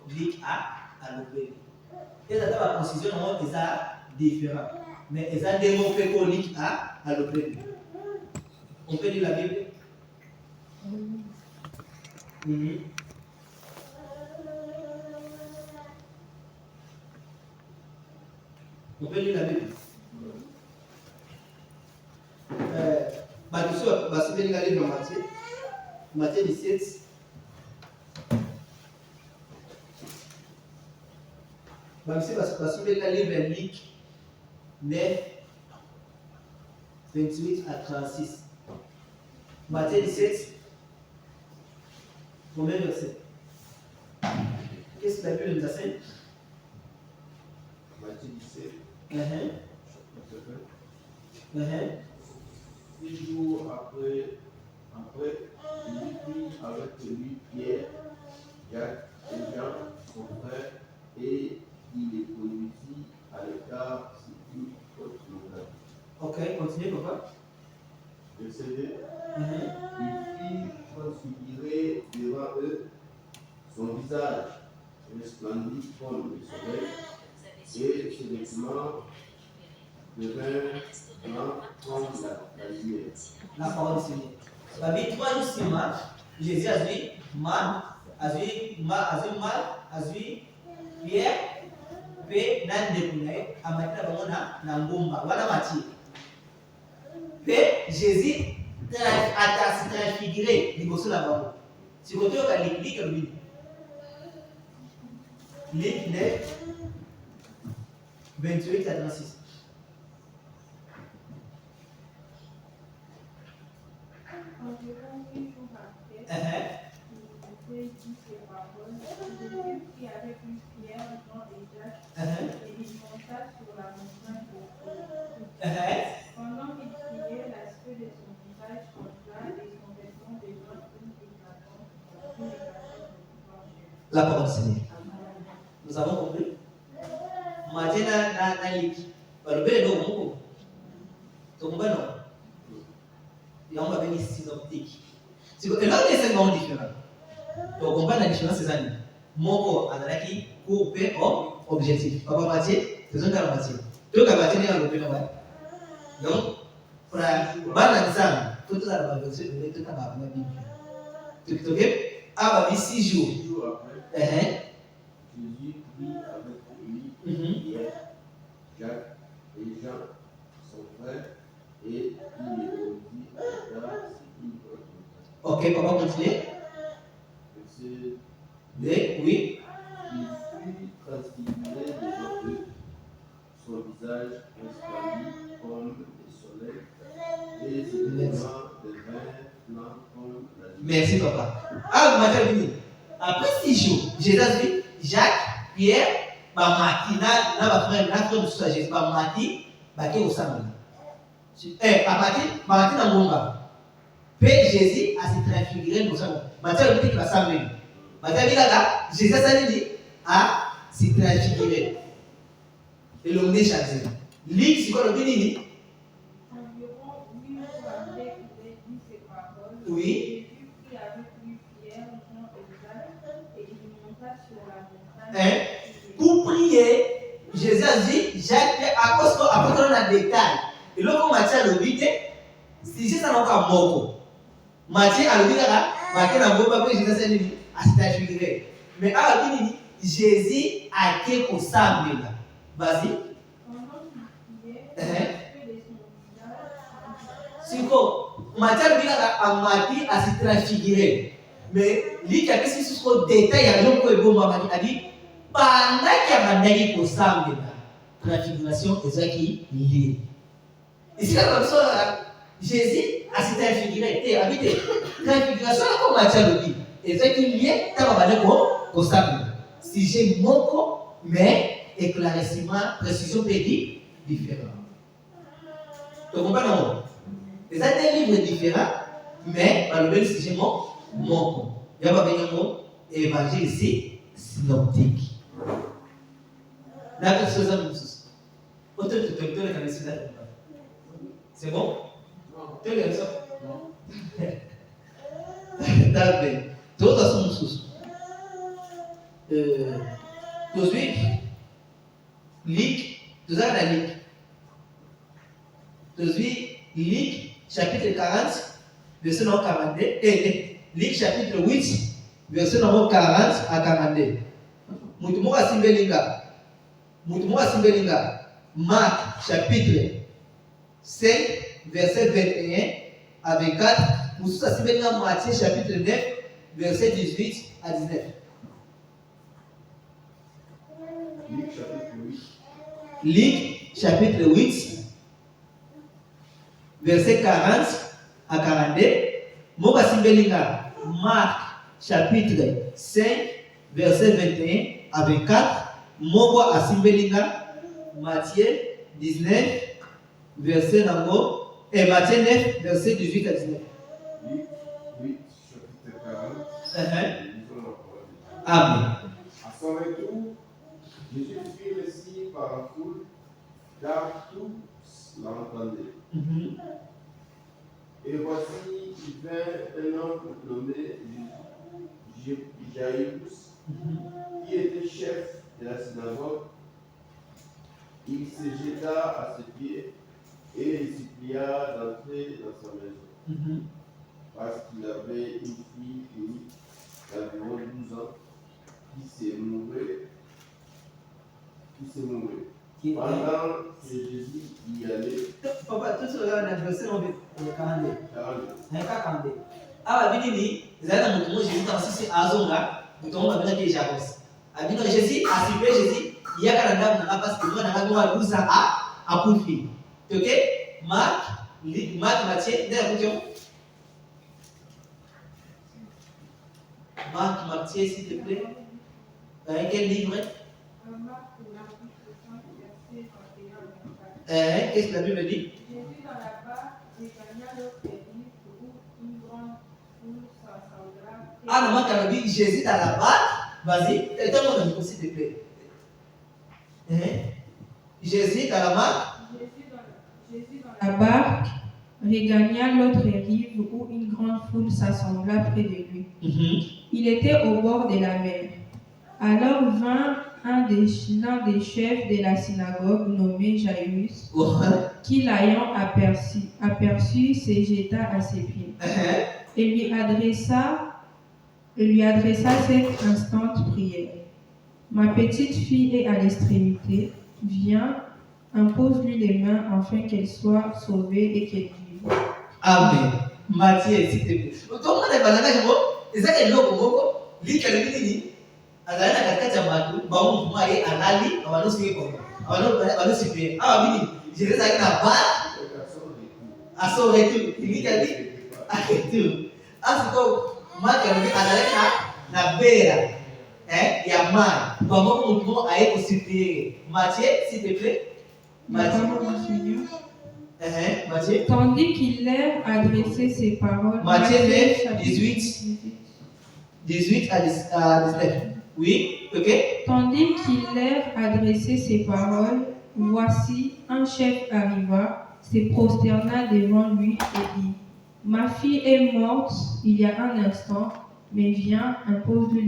lié à l'opéré. Et ça la précision, c'est ça différent. Mais ils ont des mots liés à l'opéré. On peut lire la Bible. On peut lire la Bible. Si vous lire dans Matthieu 17. Si vous lire vers Luc 9, 28 à 36. Matthieu 17, combien de versets? Qu'est-ce que la Bible nous enseigne? Matthieu 17. Six jours après, il prit avec lui Pierre, Jacques et Jean, son frère, et il les conduisit à l'écart situé au tribunal. Ok, continuez, papa. Verset 2. Il fit transfigurer devant eux, son visage resplendit comme le soleil, et ses vêtements devinrent blancs comme la lumière. La parole du Seigneur. La vie 3 jours sur marche, Jésus a vu Marc, a vu Pierre, pe nan dekune amatila bango na ngomba wana mati. Pe Jésus a transfiguré liboso na bango. Si côté ka Luc lui. Luc 9 28 à 36. Pendant qu'il priait, l'aspect de son visage changea et son vêtement devint une éclatante. La parole du Seigneur. Nous avons compris. Maintenant, na liki. Balobele no mungu. Tokumba no. Yamba beni synoptique. C'est là où c'est vraiment différent. Donc on va la différence ces années. Moko analaki couper objectif. Papa Mathieu, faisons la Mathieu. Tout le Mathieu est dans le pays. Donc pour la bonne ensemble, tout ça va venir de tout à la Bible. Tu OK? Ah bah 6 jours. 6 jours après. Jésus prit avec lui Pierre, Jacques et Jean, son frère, et il les conduisit à l'écart situé au tribunal. Ok, papa continue. Oui. Il fut transfiguré devant eux, son visage resplendit comme le soleil, et ses vêtements devinrent blancs comme la lumière. Merci papa. Ah, Mathieu, après 6 jours, Jésus a vu Jacques, Pierre, Bamati, na frère de Jésus, Bamati, Baki au Samuel. Bamati na Ngomba. Puis Jésus a se transfiguré au Samuel. Mathieu a dit qu'il va Samuel. Mathieu a dit là, Jésus a dit à se transfigurer. Et l'homme est chargé. Lui, c'est quoi le béni? Environ 8 jours après qu'il ait dit ces paroles, Oui. Jésus prit avec lui Pierre, Jean et Jacques, et il monta sur la montagne. Pour prier, Jésus a dit, Jacques, à cause qu'on a des détails. Et là, comme Matthieu a le dit, si c'est ça, on va mort. Matthieu a le dit, Matthieu n'a pas pu Jésus a dit, à se transfigurer. Mais à la fin, Jésus a été au Samuel. Vas-y. Pendant qu'il priait, l'aspect de son visage C'est quoi? Matthieu a dit, Matthieu a se transfiguré. Mais lui qui a fait ce détail, il y a un peu de bon moment, il a dit, pendant qu'il y a un Samuel, transfiguration est ça qui est lié. Ici, comme ça, Jésus a se transfiguré. Et habité. Transfiguration, comme Matthieu le dit. Et ça qui est lié, tu vas au Samuel. Si j'ai mon mais éclaircissement, précision pédie, différent. Tu comprends? Et ça, c'est un livre différent, mais par le même sujet, mon. Il y a pas bien mot évangile ici, synoptique. Là, quelque chose à nous. Autant que tu peux le ici là. C'est bon? Tu es ça? Non. D'accord. Todas somos sus. tozwi Luc, tozala na Luc. Tozwi Luc chapitre 40, verset numéro 42. Luc chapitre 8, verset numéro 40 à 42. Mutu moko asimbelinga. Marc chapitre 5, verset 21 à 24. Mutu asimbelinga Matthieu chapitre 9, verset 18 à 19. Luc chapitre 8, verset 40 à 42. Moko asimbelinga Marc chapitre 5, verset 21 à 24. Moko asimbelinga Matthieu 19, verset nango, et Matthieu 9, verset 18 à 19. Luc 8, chapitre 40. Amen. À son retour, Jésus fit récit par la foule, car tous l'entendaient. Et voici, il vint un homme nommé Jairus, qui était chef de la synagogue. Il se jeta à ses pieds et le supplia d'entrer dans sa maison, parce qu'il avait une fille unique d'environ 12 ans qui se mourait. Pendant que Jésus y allait, Papa, tout ce là, on a verset 42. 42. Ah, Binini, ils allaient dans le Jésus dans Sissi Azonga, nous tombons à Binaki et Jacos. Abino Jésus a suivi Jésus, il y a qu'à la dame parce que nous avons 12 ans à Poufi. Ok? Marc, Matthieu, Marc, Matthieu, s'il te plaît. Quel livre? Qu'est-ce que la Bible dit? Jésus dans la barque regagna l'autre rive où une grande foule s'assembla. Ah, non, quand on dit Jésus dans la barque, vas-y, donne-moi le micro, s'il te plaît. Jésus dans la barque. Jésus dans la barque regagna l'autre rive où une grande foule s'assembla près de lui. Il était au bord de la mer. Alors vint l'un des chefs de la synagogue nommé Jairus, qui l'ayant aperçu se jeta à ses pieds et lui adressa cette instante prière. Ma petite fille est à l'extrémité, viens, impose-lui les mains afin qu'elle soit sauvée et qu'elle vive. Amen. Matthieu, s'il te plaît. Comment on est banana, c'est ça que l'eau, azali na katikati ya bato bango mutuma ye alali abanosiki kongo abanosipie awa bini Jésus azali na bar aso retour iliki adi aretour asiko Mark alobi azali na bera ya mai bango mutumo aye kosipie Matthieu s'il te plaît. Matthieu. Tandis qu'il leur adressait ces paroles. Matthieu 9, 18 à 19. Oui, ok. Tandis qu'il leur adressait ces paroles, voici un chef arriva, se prosterna devant lui et dit: Ma fille est morte il y a un instant, mais viens, impose-lui